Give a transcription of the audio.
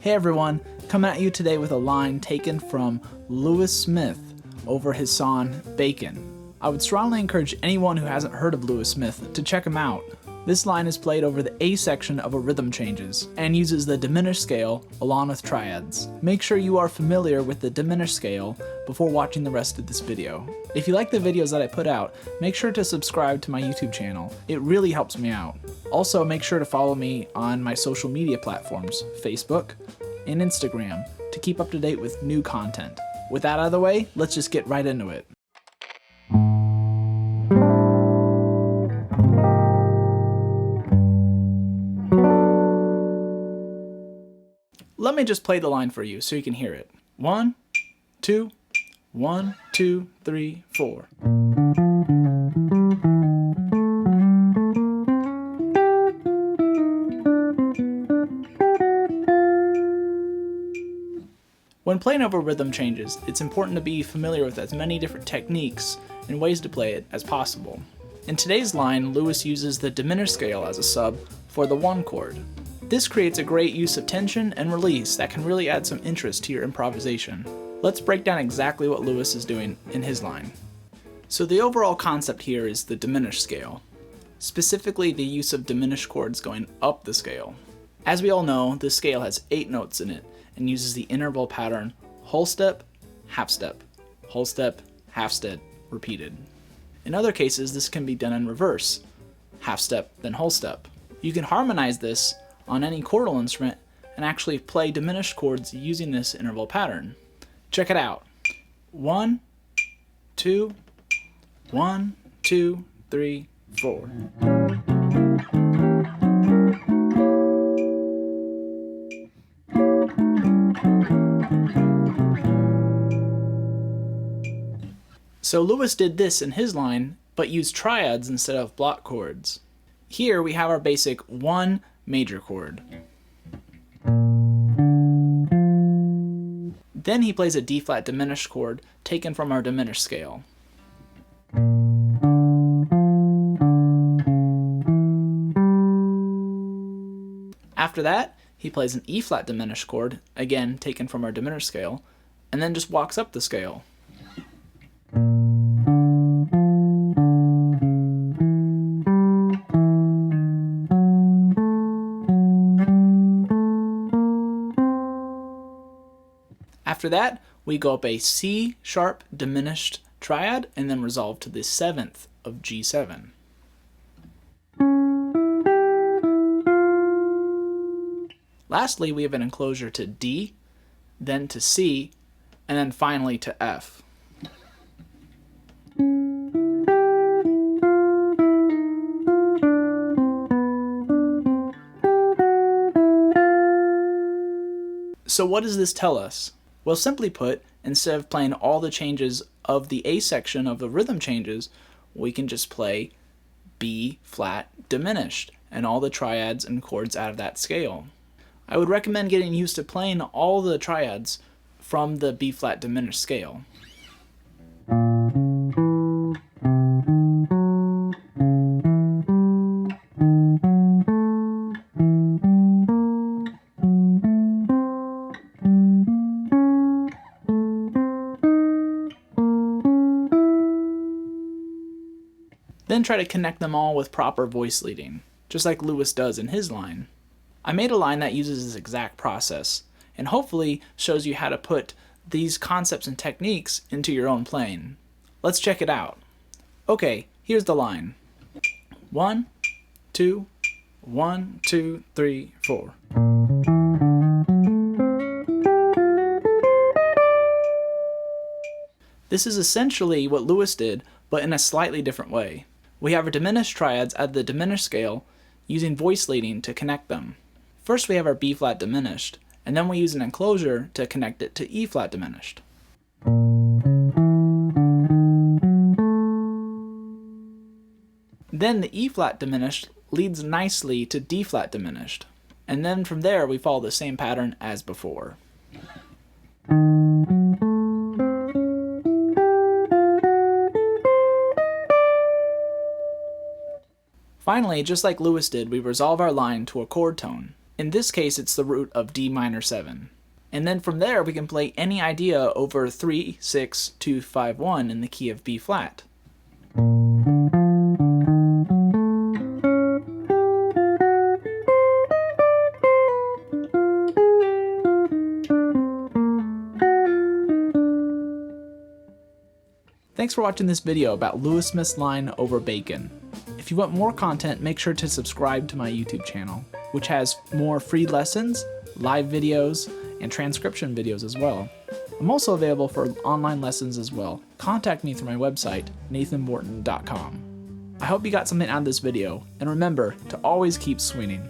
Hey everyone, coming at you today with a line taken from Lewis Smith over his song Bacon. I would strongly encourage anyone who hasn't heard of Lewis Smith to check him out. This line is played over the A section of a rhythm changes and uses the diminished scale along with triads. Make sure you are familiar with the diminished scale before watching the rest of this video. If you like the videos that I put out, make sure to subscribe to my YouTube channel. It really helps me out. Also, make sure to follow me on my social media platforms, Facebook and Instagram, to keep up to date with new content. With that out of the way, let's just get right into it. Let me just play the line for you so you can hear it. 1, 2, 1, 2, 3, 4. When playing over rhythm changes, it's important to be familiar with as many different techniques and ways to play it as possible. In today's line, Lewis uses the diminished scale as a sub for the 1 chord. This creates a great use of tension and release that can really add some interest to your improvisation. Let's break down exactly what Lewis is doing in his line. So the overall concept here is the diminished scale, specifically the use of diminished chords going up the scale. As we all know, this scale has 8 notes in it and uses the interval pattern whole step, half step, whole step, half step, repeated. In other cases, this can be done in reverse, half step, then whole step. You can harmonize this on any chordal instrument and actually play diminished chords using this interval pattern. Check it out. 1, 2, 1, 2, 3, 4. So Lewis did this in his line, but used triads instead of block chords. Here we have our basic 1 major chord. Then he plays a D flat diminished chord taken from our diminished scale. After that, he plays an E flat diminished chord, again taken from our diminished scale, and then just walks up the scale. After that, we go up a C sharp diminished triad and then resolve to the 7th of G7. Lastly, we have an enclosure to D, then to C, and then finally to F. So what does this tell us? Well, simply put, instead of playing all the changes of the A section of the rhythm changes, we can just play B flat diminished and all the triads and chords out of that scale. I would recommend getting used to playing all the triads from the B flat diminished scale. Then try to connect them all with proper voice leading, just like Lewis does in his line. I made a line that uses this exact process, and hopefully shows you how to put these concepts and techniques into your own playing. Let's check it out. Okay, here's the line. 1, 2, 1, 2, 3, 4. This is essentially what Lewis did, but in a slightly different way. We have our diminished triads at the diminished scale using voice leading to connect them. First we have our B flat diminished, and then we use an enclosure to connect it to E flat diminished. Then the E flat diminished leads nicely to D flat diminished, and then from there we follow the same pattern as before. Finally, just like Lewis did, we resolve our line to a chord tone. In this case, it's the root of D minor 7. And then from there, we can play any idea over 3, 6, 2, 5, 1 in the key of B flat. Thanks for watching this video about Lewis Smith's line over Bacon. If you want more content, make sure to subscribe to my YouTube channel, which has more free lessons, live videos, and transcription videos as well. I'm also available for online lessons as well. Contact me through my website, nathanborton.com. I hope you got something out of this video, and remember to always keep swinging.